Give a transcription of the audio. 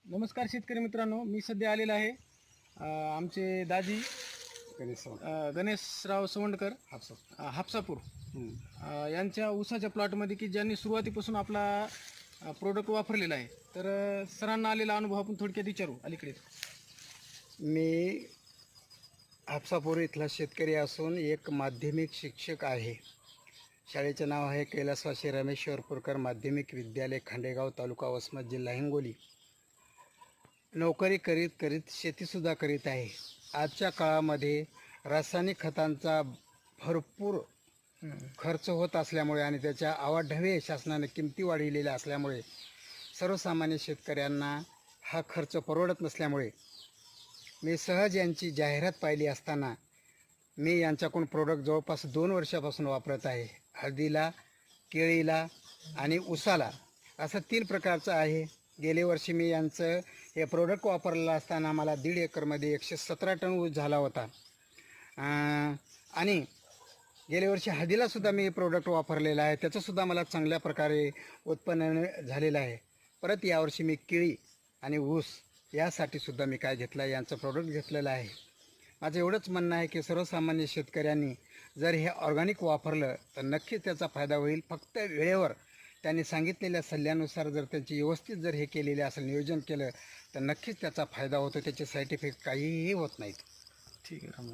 नमस्कार शेतकरी मित्रांनो, मी सध्या आलेला आहे आमचे दाजी गणेशराव सवंडकर हापसापूर यांच्या ऊसाच्या प्लॉटमध्ये की ज्यांनी सुरुवातीपासून आपला प्रोडक्ट वापरलेला आहे. तर सरांना आलेला अनुभव आपण थोडक्यात विचारू. अलीकडे मी हापसापूर इथला शेतकरी असून एक माध्यमिक शिक्षक आहे. शाळेचे नाव आहे कैलासवासी रमेश वरपुरकर माध्यमिक विद्यालय, खांडेगाव, तालुका वसमत, जिल्हा हिंगोली. नोकरी करीत करीत शेतीसुद्धा करीत आहे. आजच्या काळामध्ये रासायनिक खतांचा भरपूर खर्च होत असल्यामुळे आणि त्याच्या आवाढव्य शासनाने किमती वाढविलेल्या असल्यामुळे सर्वसामान्य शेतकऱ्यांना हा खर्च परवडत नसल्यामुळे मी सहज यांची जाहिरात पाहिली असताना मी यांच्याकडून प्रोडक्ट जवळपास 2 वर्षापासून वापरत आहे. हळदीला, केळीला आणि ऊसाला असं 3 प्रकारचं आहे. गेल्या वर्षी मी यांचं हे प्रोडक्ट वापरलेलं असताना मला 1.5 एकरमध्ये 117 टन ऊस झाला होता. आणि गेल्या वर्षी हळदीलासुद्धा मी हे प्रोडक्ट वापरलेलं आहे. त्याचंसुद्धा मला चांगल्या प्रकारे उत्पन्न झालेलं आहे. परत यावर्षी मी केळी आणि ऊस यासाठीसुद्धा मी काय घेतलं आहे, यांचं प्रोडक्ट घेतलेलं आहे. माझं एवढंच म्हणणं आहे की सर्वसामान्य शेतकऱ्यांनी जर हे ऑर्गॅनिक वापरलं तर नक्कीच त्याचा फायदा होईल. फक्त वेळेवर त्यांनी सांगितलेल्या सल्ल्यानुसार जर त्यांची व्यवस्थित जर हे केलेले असेल, नियोजन केलं तर नक्कीच त्याचा फायदा होतो. त्याचे साईड इफेक्ट काहीही होत नाहीत. ठीक आहे.